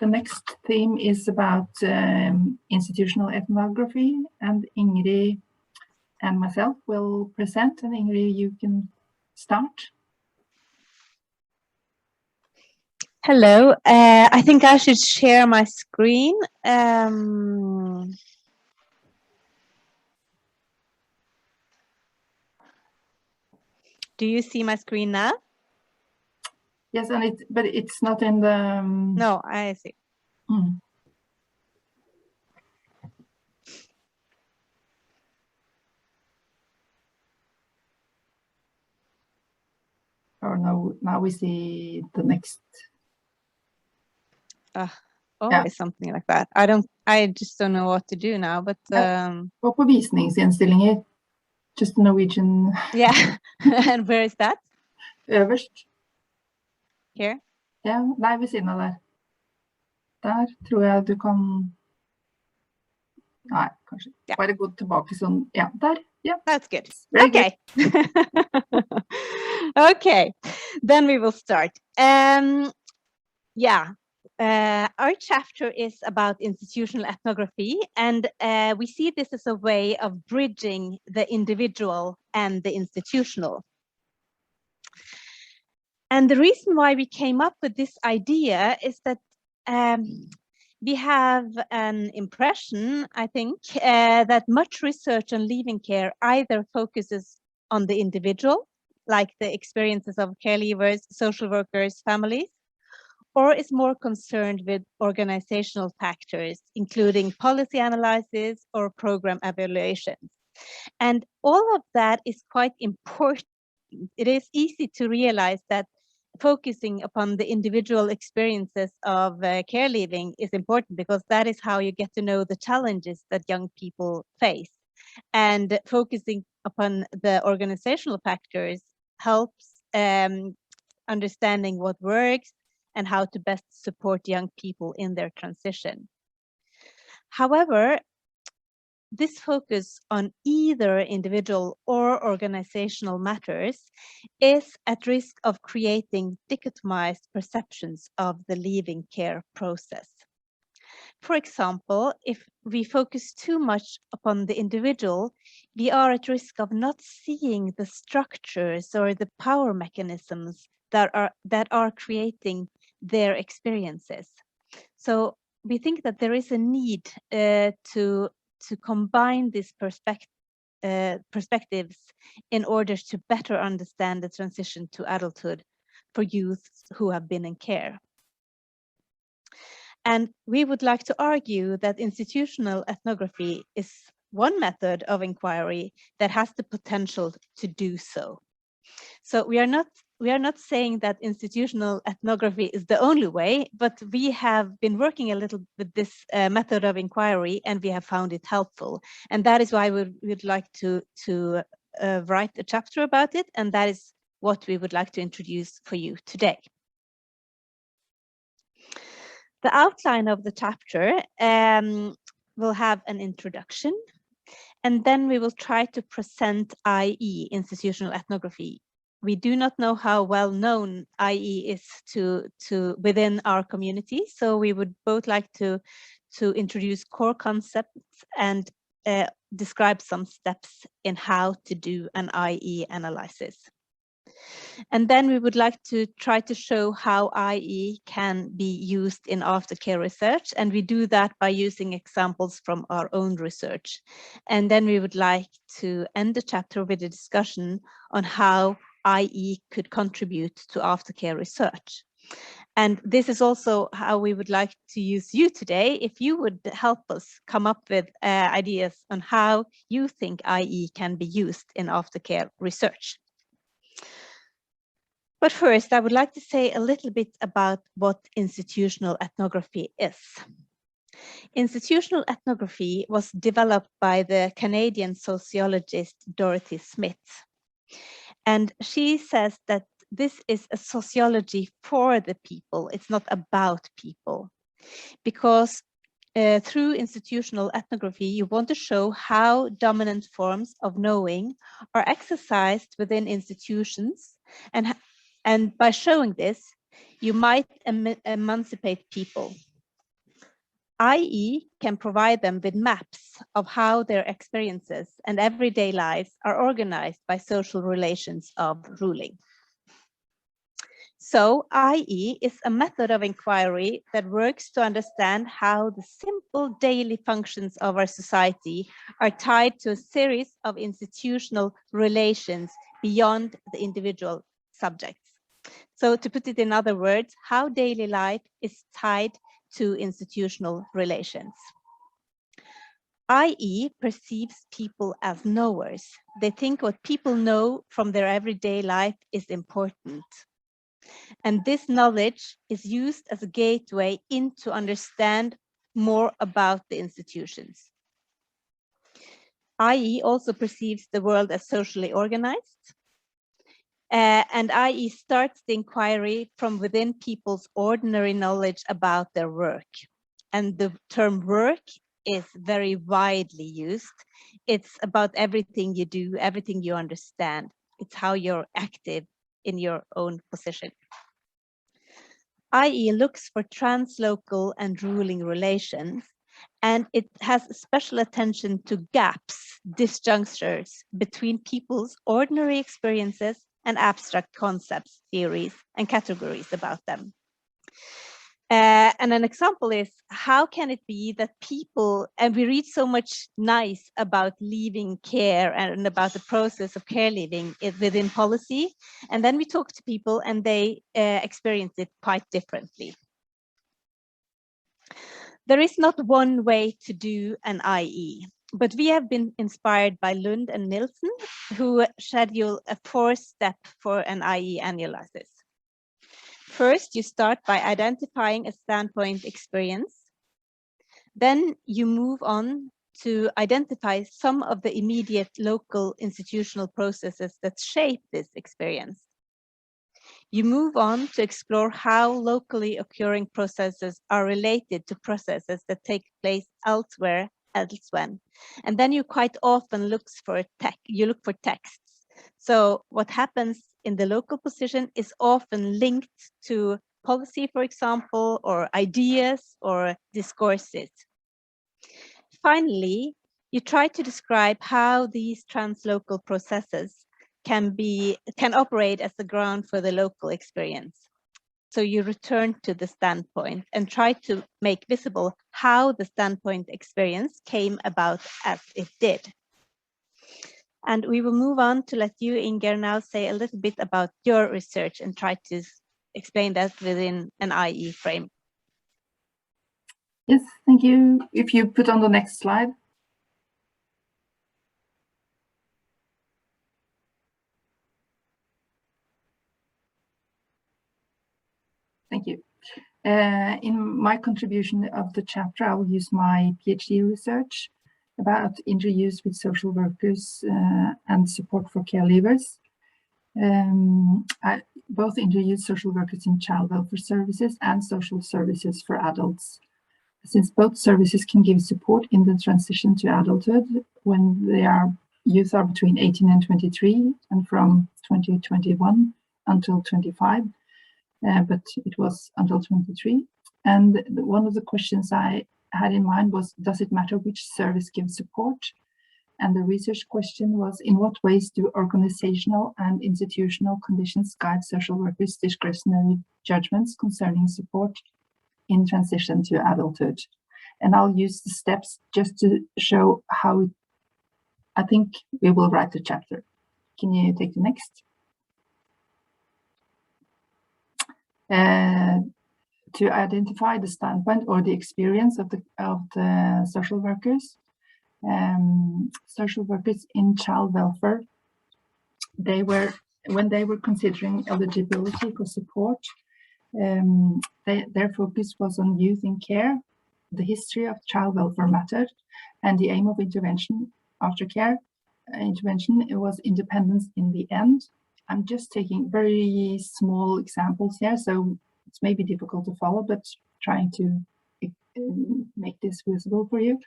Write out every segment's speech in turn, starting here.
The next theme is about institutional ethnography, and Ingri and myself will present. And Ingri, you can start. Hello, I think I should share my screen. Do you see my screen now? Yes, and but it's not in the... No, I see. Or no, now we see the next. Always something like that. I just don't know what to do now, but Gå på visningsinnstillinger. Just Norwegian. Yeah. And where is that? Øverst. Here? Ja, nei, ved siden av der. Der tror jeg du kan... Nei, kanskje. Yeah. Bare gå tilbake sånn. Ja, der. Yeah. That's good. Very okay. Good. Okay, then we will start. Our chapter is about institutional ethnography, and we see this as a way of bridging the individual and the institutional. And the reason why we came up with this idea is that we have an impression, I think, that much research on leaving care either focuses on the individual, like the experiences of care leavers, social workers, families, or is more concerned with organizational factors, including policy analysis or program evaluations. And all of that is quite important. It is easy to realize that focusing upon the individual experiences of care leaving is important, because that is how you get to know the challenges that young people face. And focusing upon the organizational factors helps understanding what works and how to best support young people in their transition. However, this focus on either individual or organizational matters is at risk of creating dichotomized perceptions of the leaving care process. For example, if we focus too much upon the individual, we are at risk of not seeing the structures or the power mechanisms that are creating their experiences. So we think that there is a need to combine these perspectives in order to better understand the transition to adulthood for youth who have been in care. And we would like to argue that institutional ethnography is one method of inquiry that has the potential to do so. So we are not saying that institutional ethnography is the only way, but we have been working a little with this method of inquiry, and we have found it helpful. And that is why we would like to write a chapter about it, and that is what we would like to introduce for you today. The outline of the chapter will have an introduction, and then we will try to present IE, institutional ethnography. We do not know how well known IE is to within our community, so we would both like to introduce core concepts and describe some steps in how to do an IE analysis. And then we would like to try to show how IE can be used in aftercare research, and we do that by using examples from our own research. And then we would like to end the chapter with a discussion on how IE could contribute to aftercare research. And this is also how we would like to use you today, if you would help us come up with ideas on how you think IE can be used in aftercare research. But first, I would like to say a little bit about what institutional ethnography is. Institutional ethnography was developed by the Canadian sociologist Dorothy Smith. And she says that this is a sociology for the people. It's not about people. Because through institutional ethnography, you want to show how dominant forms of knowing are exercised within institutions, and by showing this, you might emancipate people. IE can provide them with maps of how their experiences and everyday lives are organized by social relations of ruling. So IE is a method of inquiry that works to understand how the simple daily functions of our society are tied to a series of institutional relations beyond the individual subjects. So to put it in other words, how daily life is tied to institutional relations. IE perceives people as knowers. They think what people know from their everyday life is important. And this knowledge is used as a gateway in to understand more about the institutions. IE also perceives the world as socially organized. And IE starts the inquiry from within people's ordinary knowledge about their work. And the term work is very widely used. It's about everything you do, everything you understand. It's how you're active in your own position. IE looks for translocal and ruling relations, and it has special attention to gaps, disjunctures between people's ordinary experiences and abstract concepts, theories, and categories about them. And an example is, how can it be that people, and we read so much nice about leaving care and about the process of care leaving within policy, and then we talk to people and they experience it quite differently. There is not one way to do an IE, but we have been inspired by Lund and Nielsen, who schedule a 4-step for an IE analysis. First, you start by identifying a standpoint experience. Then you move on to identify some of the immediate local institutional processes that shape this experience. You move on to explore how locally occurring processes are related to processes that take place elsewhere. And then you quite often look for texts. So what happens in the local position is often linked to policy, for example, or ideas or discourses. Finally, you try to describe how these translocal processes can operate as the ground for the local experience. So you return to the standpoint and try to make visible how the standpoint experience came about as it did. And we will move on to let you, Inger, now say a little bit about your research and try to explain that within an IE frame. Yes, thank you. If you put on the next slide. Thank you. In my contribution of the chapter, I will use my PhD research about injury use with social workers and support for care leavers. Both injury use social workers in child welfare services and social services for adults. Since both services can give support in the transition to adulthood when youth are between 18 and 23 and from 2021 until 25. But it was until 23. And one of the questions I had in mind was, does it matter which service gives support? And the research question was, in what ways do organizational and institutional conditions guide social workers' discretionary judgments concerning support in transition to adulthood? And I'll use the steps just to show how I think we will write the chapter. Can you take the next? To identify the standpoint or the experience of the social workers. Social workers in child welfare, when they were considering eligibility for support, their focus was on youth in care, the history of child welfare matter, and the aim of intervention after care. Intervention, it was independence in the end. I'm just taking very small examples here, so it's maybe difficult to follow, but trying to make this visible for you.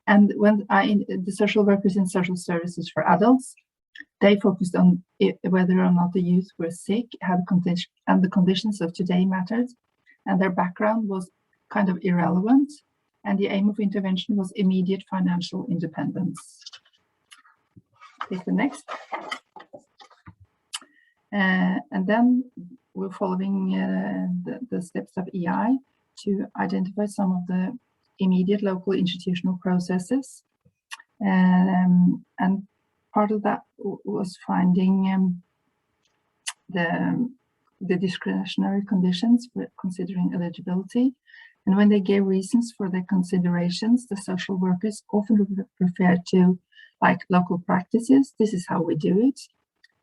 And when the social workers in social services for adults, they focused on whether or not the youth were sick, and the conditions of today mattered, and their background was kind of irrelevant. and the aim of intervention was immediate financial independence. Take the next. And then we're following the steps of EI to identify some of the immediate local institutional processes. And part of that was finding the discretionary conditions for considering eligibility. And when they gave reasons for their considerations, the social workers often referred to like local practices. This is how we do it.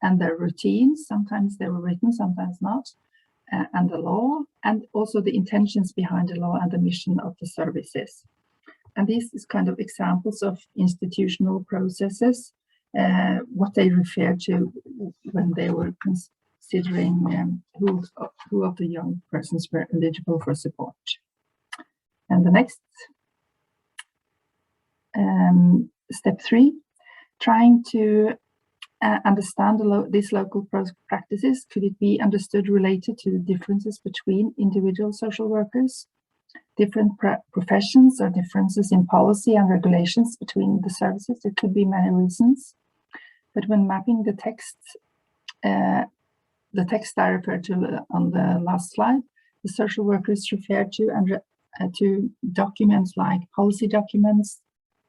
And their routines, sometimes they were written, sometimes not, and the law, and also the intentions behind the law and the mission of the services. And this is kind of examples of institutional processes, what they refer to when they were considering who of the young persons were eligible for support. And the next, step 3, trying to understand these local practices. Could it be understood related to the differences between individual social workers, different professions, or differences in policy and regulations between the services? There could be many reasons. But when mapping the text I referred to on the last slide, the social workers referred to documents like policy documents,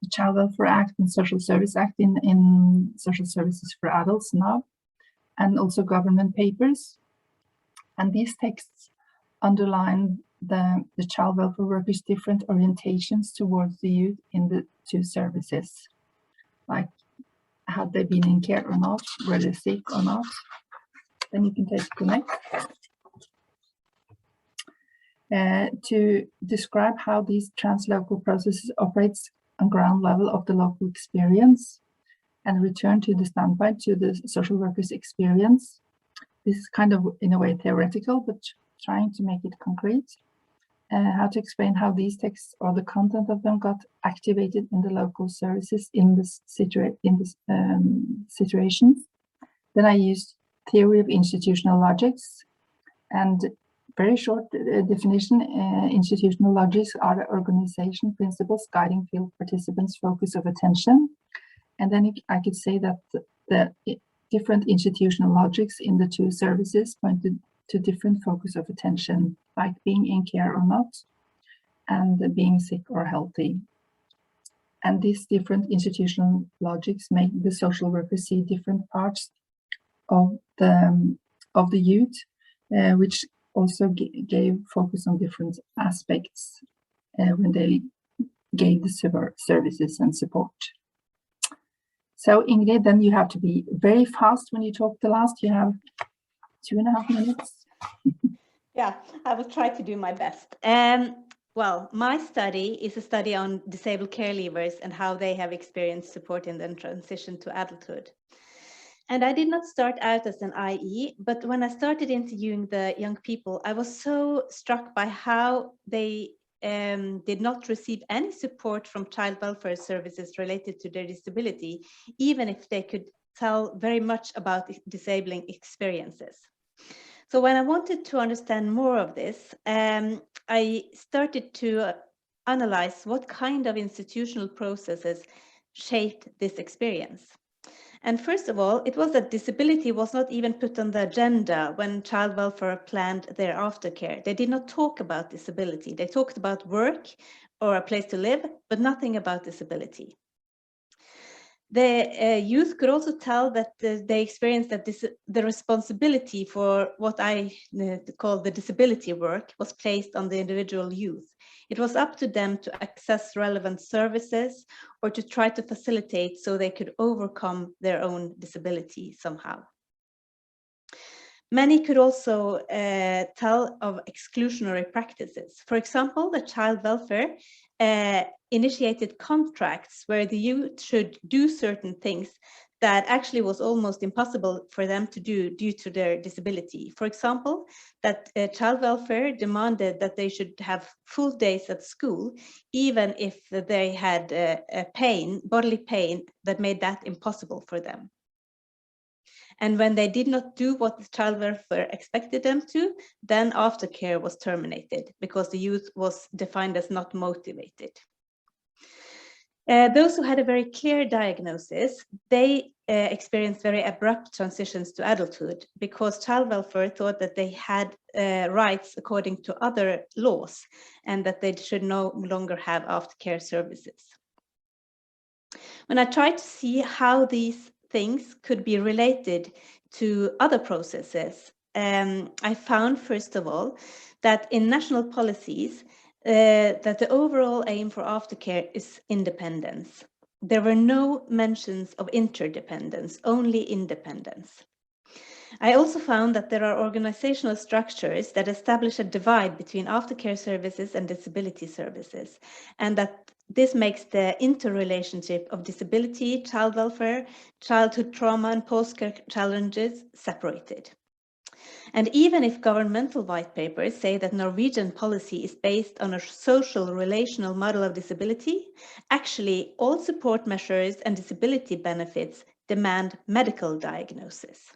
the Child Welfare Act and Social Service Act in Social Services for Adults now, and also government papers. And these texts underline the child welfare workers' different orientations towards the youth in the 2 services. Like, had they been in care or not? Were they sick or not? Then you can take the next. To describe how these translocal processes operates on ground level of the local experience, and return to the standpoint to the social workers' experience. This is kind of in a way theoretical, but trying to make it concrete. How to explain how these texts or the content of them got activated in the local services in this situations. Then I used theory of institutional logics, and very short definition, institutional logics are the organization principles guiding field participants' focus of attention. And then I could say that the different institutional logics in the 2 services pointed to different focus of attention, like being in care or not, and being sick or healthy. And these different institutional logics make the social worker see different parts of the youth, which also gave focus on different aspects when they gave the services and support. So Ingrid, then you have to be very fast when you talk the last. You have 2.5 minutes. Yeah, I will try to do my best. Well, my study is a study on disabled care leavers and how they have experienced support in the transition to adulthood. And I did not start out as an IE, but when I started interviewing the young people, I was so struck by how they did not receive any support from child welfare services related to their disability, even if they could tell very much about disabling experiences. So when I wanted to understand more of this, I started to analyze what kind of institutional processes shaped this experience. And first of all, it was that disability was not even put on the agenda when child welfare planned their aftercare. They did not talk about disability. They talked about work or a place to live, but nothing about disability. The youth could also tell that they experienced that the responsibility for what I call the disability work was placed on the individual youth. It was up to them to access relevant services or to try to facilitate so they could overcome their own disability somehow. Many could also tell of exclusionary practices. For example, the child welfare initiated contracts where the youth should do certain things that actually was almost impossible for them to do due to their disability. For example, that child welfare demanded that they should have full days at school, even if they had a bodily pain that made that impossible for them. And when they did not do what the child welfare expected them to, then aftercare was terminated because the youth was defined as not motivated. Those who had a very clear diagnosis, they experienced very abrupt transitions to adulthood because child welfare thought that they had rights according to other laws and that they should no longer have aftercare services. When I tried to see how these things could be related to other processes, I found, first of all, that in national policies, that the overall aim for aftercare is independence. There were no mentions of interdependence, only independence. I also found that there are organizational structures that establish a divide between aftercare services and disability services, and that this makes the interrelationship of disability, child welfare, childhood trauma, and post-care challenges separated. And even if governmental white papers say that Norwegian policy is based on a social relational model of disability, actually all support measures and disability benefits demand medical diagnosis.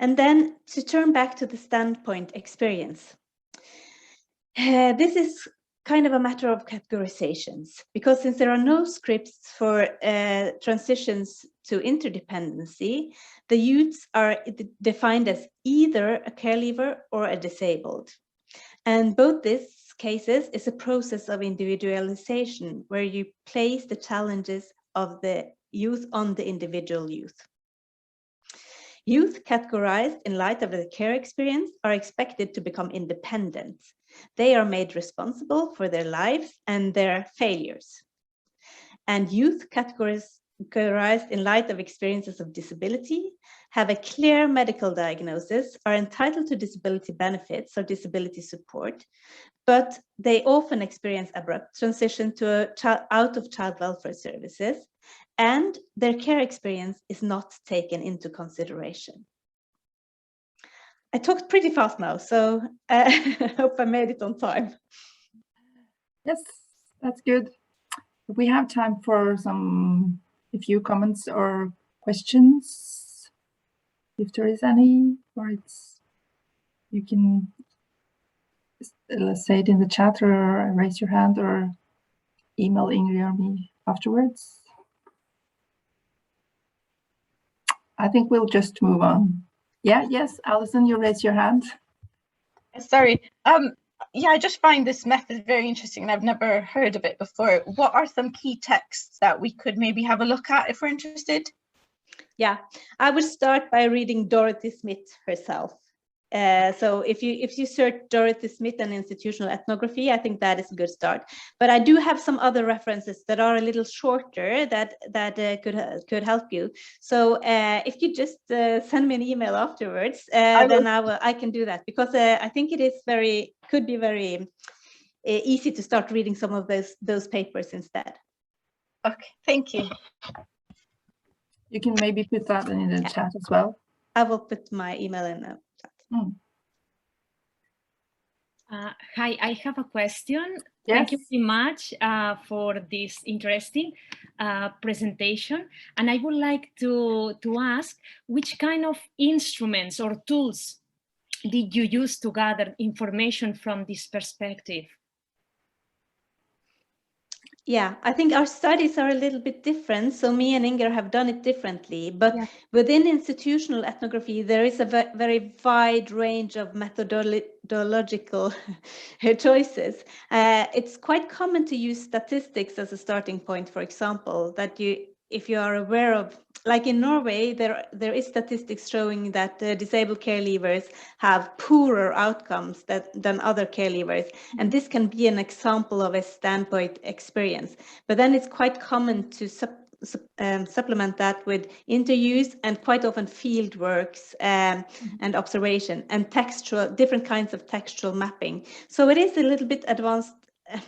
And then to turn back to the standpoint experience. This is kind of a matter of categorizations, because since there are no scripts for transitions to interdependency, the youths are defined as either a care leaver or a disabled. And both these cases is a process of individualization where you place the challenges of the youth on the individual youth. Youth categorized in light of their care experience are expected to become independent. They are made responsible for their lives and their failures. And youth categorized in light of experiences of disability have a clear medical diagnosis, are entitled to disability benefits or disability support, but they often experience abrupt transition to out of child welfare services, and their care experience is not taken into consideration. I talked pretty fast now, so I hope I made it on time. Yes, that's good. We have time for a few comments or questions, if there is any, or you can say it in the chat or raise your hand or email Ingrid or me afterwards. I think we'll just move on. Yeah, yes, Alison, you raise your hand. Sorry. Yeah, I just find this method very interesting and I've never heard of it before. What are some key texts that we could maybe have a look at if we're interested? Yeah, I would start by reading Dorothy Smith herself. So if you search Dorothy Smith and institutional ethnography, I think that is a good start. But I do have some other references that are a little shorter that could help you. So if you just send me an email afterwards, then I can do that, because I think it is could be very easy to start reading some of those papers instead. Okay, thank you. You can maybe put that in the chat as well. I will put my email in the chat. Hi, I have a question. Yes. Thank you very much for this interesting presentation. And I would like to ask, which kind of instruments or tools did you use to gather information from this perspective? Yeah, I think our studies are a little bit different. So me and Inger have done it differently, but within institutional ethnography, there is a very wide range of methodological choices. It's quite common to use statistics as a starting point, for example, that if you are aware of, like in Norway, there is statistics showing that disabled care leavers have poorer outcomes than other care leavers. And this can be an example of a standpoint experience. But then it's quite common to supplement that with interviews and quite often field works and observation and different kinds of textual mapping. So it is a little bit advanced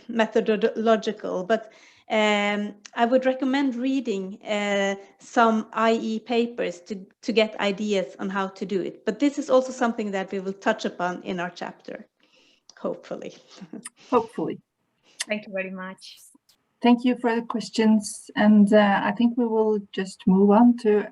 methodological, but I would recommend reading some IE papers to get ideas on how to do it. But this is also something that we will touch upon in our chapter, hopefully. Hopefully. Thank you very much. Thank you for the questions. And I think we will just move on to